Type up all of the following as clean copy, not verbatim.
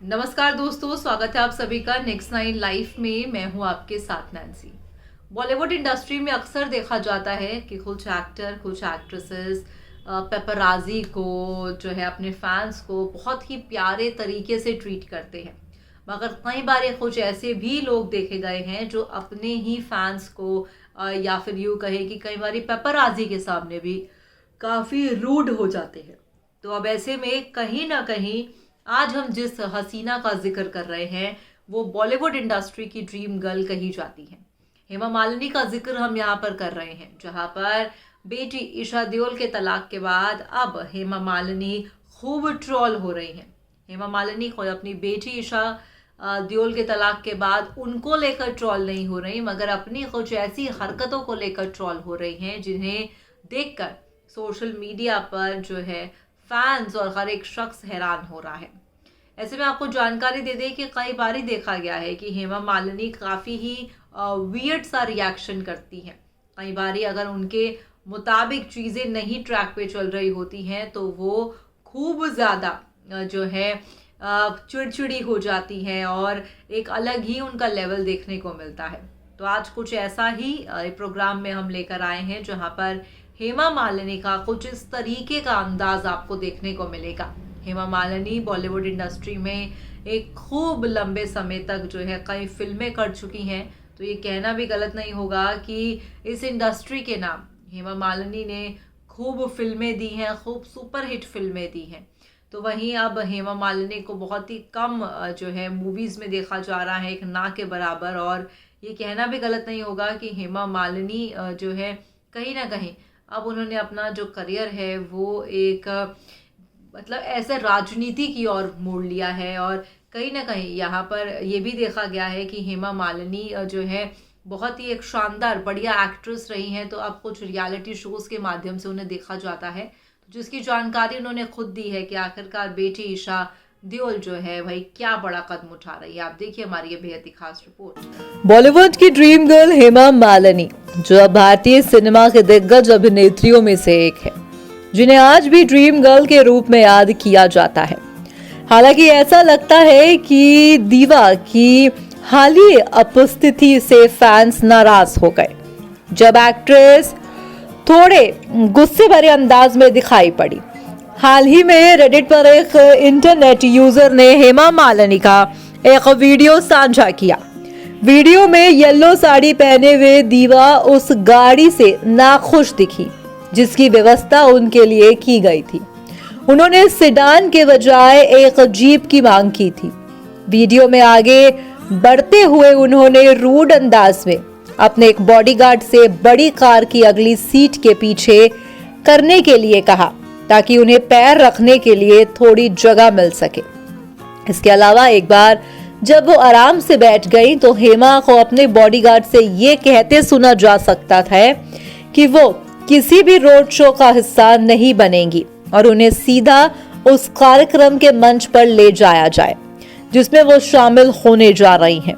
नमस्कार दोस्तों, स्वागत है आप सभी का नेक्स्ट नाइन लाइफ में। मैं हूं आपके साथ नैन्सी। बॉलीवुड इंडस्ट्री में अक्सर देखा जाता है कि कुछ एक्टर, कुछ एक्ट्रेसेस पेपराजी को जो है अपने फैंस को बहुत ही प्यारे तरीके से ट्रीट करते हैं। मगर कई बार कुछ ऐसे भी लोग देखे गए हैं जो अपने ही फैंस को या फिर यूँ कहे कि कई बार पेपराजी के सामने भी काफ़ी रूड हो जाते हैं। तो अब ऐसे में कहीं ना कहीं आज हम जिस हसीना का जिक्र कर रहे हैं वो बॉलीवुड इंडस्ट्री की ड्रीम गर्ल कही जाती हैं। हेमा मालिनी का जिक्र हम यहाँ पर कर रहे हैं, जहाँ पर बेटी ईशा देओल के तलाक के बाद अब हेमा मालिनी खूब ट्रोल हो रही हैं। हेमा मालिनी खुद अपनी बेटी ईशा देओल के तलाक के बाद उनको लेकर ट्रोल नहीं हो रही, मगर अपनी कुछ ऐसी हरकतों को लेकर ट्रोल हो रही हैं जिन्हें देखकर सोशल मीडिया पर जो है फैंस और हर एक शख्स हैरान हो रहा है। ऐसे में आपको जानकारी दे दें कि कई बार ही देखा गया है कि हेमा मालिनी काफ़ी ही वियर्ड सा रिएक्शन करती हैं। कई बार अगर उनके मुताबिक चीज़ें नहीं ट्रैक पे चल रही होती हैं तो वो खूब ज़्यादा जो है चिड़चिड़ी हो जाती हैं और एक अलग ही उनका लेवल देखने को मिलता है। तो आज कुछ ऐसा ही प्रोग्राम में हम लेकर आए हैं जहां पर हेमा मालिनी का कुछ इस तरीके का अंदाज आपको देखने को मिलेगा। हेमा मालिनी बॉलीवुड इंडस्ट्री में एक खूब लंबे समय तक जो है कई फिल्में कर चुकी हैं, तो ये कहना भी गलत नहीं होगा कि इस इंडस्ट्री के नाम हेमा मालिनी ने खूब फिल्में दी हैं, खूब सुपरहिट फिल्में दी हैं। तो वहीं अब हेमा मालिनी को बहुत ही कम जो है मूवीज़ में देखा जा रहा है, एक ना के बराबर। और ये कहना भी गलत नहीं होगा कि हेमा मालिनी जो है कहीं ना कहीं अब उन्होंने अपना जो करियर है वो एक मतलब ऐसे राजनीति की ओर मोड़ लिया है। और कहीं ना कहीं यहाँ पर ये भी देखा गया है कि हेमा मालिनी जो है बहुत ही एक शानदार बढ़िया एक्ट्रेस रही हैं, तो अब कुछ रियलिटी शोज़ के माध्यम से उन्हें देखा जाता है, जिसकी जानकारी उन्होंने खुद दी है कि आखिरकार बेटी ईशा देओल जो है भाई क्या बड़ा कदम उठा रही है। आप देखिए हमारी ये बेहद ही खास रिपोर्ट। बॉलीवुड की ड्रीम गर्ल हेमा मालिनी, जो अब भारतीय सिनेमा के दिग्गज अभिनेत्रियों में से एक है, जिन्हें आज भी ड्रीम गर्ल के रूप में याद किया जाता है। हालांकि ऐसा लगता है कि दीवा की हालिया उपस्थिति से फैंस नाराज हो गए जब एक्ट्रेस थोड़े गुस्से भरे अंदाज में दिखाई पड़ी। हाल ही में रेडिट पर एक इंटरनेट यूजर ने हेमा मालिनी का एक वीडियो साझा किया। वीडियो में येलो साड़ी पहने हुए दीवा उस गाड़ी से नाखुश दिखी जिसकी व्यवस्था उनके लिए की गई थी। उन्होंने सेडान के बजाय एक जीप की मांग की थी। वीडियो में आगे बढ़ते हुए उन्होंने रूड अंदाज में अपने एक बॉडीगार्ड से बड़ी कार की अगली सीट के पीछे करने के लिए कहा ताकि उन्हें पैर रखने के लिए थोड़ी जगह मिल सके। इसके अलावा एक बार जब वो आराम से बैठ गई तो हेमा को अपने बॉडीगार्ड से ये कहते सुना जा सकता था कि वो किसी भी रोड शो का हिस्सा नहीं बनेंगी और उन्हें सीधा उस कार्यक्रम के मंच पर ले जाया जाए जिसमें वो शामिल होने जा रही हैं।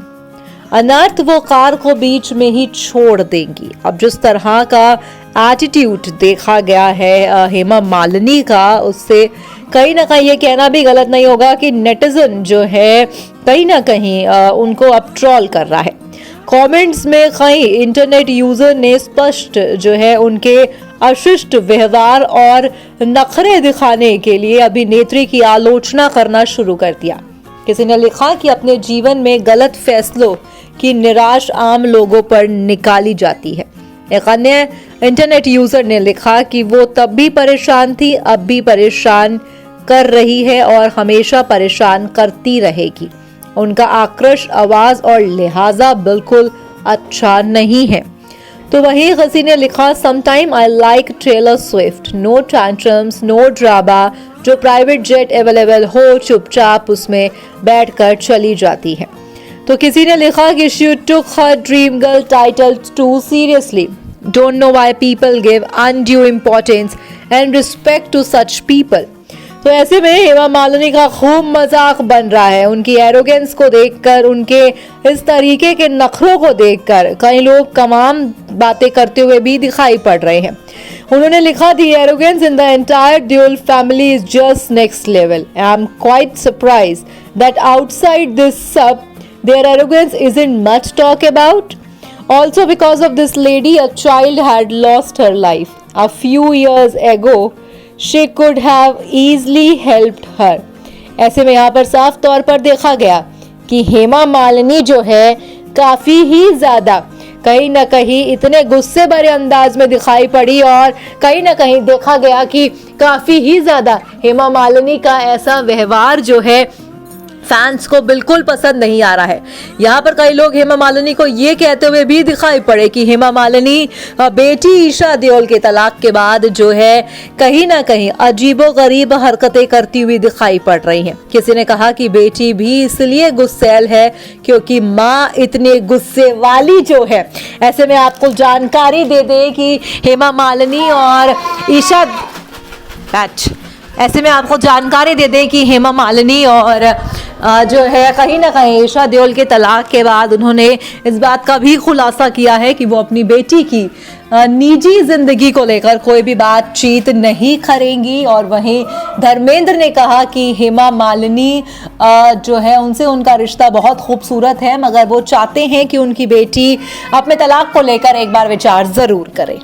अनर्थ वो कार को बीच में ही छोड़ देंगी। अब जिस तरह का एटीट्यूड देखा गया है हेमा मालिनी का, उससे कहीं ना कहीं ये कहना भी गलत नहीं होगा कि नेटिजन जो है कहीं ना कहीं उनको अब ट्रोल कर रहा है। कमेंट्स में कई इंटरनेट यूजर ने स्पष्ट जो है उनके अशिष्ट व्यवहार और नखरे दिखाने के लिए अभिनेत्री की आलोचना करना शुरू कर दिया। किसी ने लिखा कि अपने जीवन में गलत फैसलों की निराश आम लोगों पर निकाली जाती है। एक अन्य इंटरनेट यूजर ने लिखा कि वो तब भी परेशान थी, अब भी परेशान कर रही है और हमेशा परेशान करती रहेगी। उनका आक्रोश, आवाज और लिहाजा बिल्कुल अच्छा नहीं है। तो वहीं किसी ने लिखा, sometime I like Taylor Swift, no tantrums, no drama, जो प्राइवेट जेट अवेलेबल हो चुपचाप उसमें बैठकर चली जाती है। तो किसी ने लिखा कि she took her dream girl title too seriously, don't know why people give undue importance and respect to such people. तो ऐसे में हेमा मालिनी का खूब मजाक बन रहा है। उनकी एरोगेंस को देखकर, उनके इस तरीके के नखरों को देखकर कई लोग तमाम बातें करते हुए भी दिखाई पड़ रहे हैं। उन्होंने लिखा, the arrogance in the entire Deol family is just next level. I am quite surprised that outside this sub their arrogance isn't much talk about. Also because of this lady, a child had lost her life. A few years ago, she could have easily helped her. ऐसे में यहाँ पर साफ तौर पर देखा गया कि हेमा मालिनी जो है काफ़ी ही ज़्यादा कहीं ना कहीं इतने गुस्से भरे अंदाज में दिखाई पड़ी और कहीं ना कहीं देखा गया कि काफ़ी ही ज़्यादा हेमा मालिनी का ऐसा व्यवहार जो है फैंस को बिल्कुल पसंद नहीं आ रहा है। यहाँ पर कई लोग हेमा मालिनी को ये कहते हुए भी दिखाई पड़े कि हेमा मालिनी बेटी ईशा देओल के तलाक के बाद जो है कहीं ना कहीं अजीबोगरीब हरकतें करती हुई दिखाई पड़ रही हैं। किसी ने कहा कि बेटी भी इसलिए गुस्सैल है क्योंकि माँ इतनी गुस्से वाली जो है। ऐसे में आपको जानकारी दे दें कि हेमा मालिनी और ईशा ऐसे में आपको जानकारी दे दें कि हेमा मालिनी और जो है कहीं ना कहीं ईशा देओल के तलाक के बाद उन्होंने इस बात का भी खुलासा किया है कि वो अपनी बेटी की निजी जिंदगी को लेकर कोई भी बातचीत नहीं करेंगी। और वहीं धर्मेंद्र ने कहा कि हेमा मालिनी जो है उनसे उनका रिश्ता बहुत खूबसूरत है, मगर वो चाहते हैं कि उनकी बेटी अपने तलाक को लेकर एक बार विचार जरूर करे।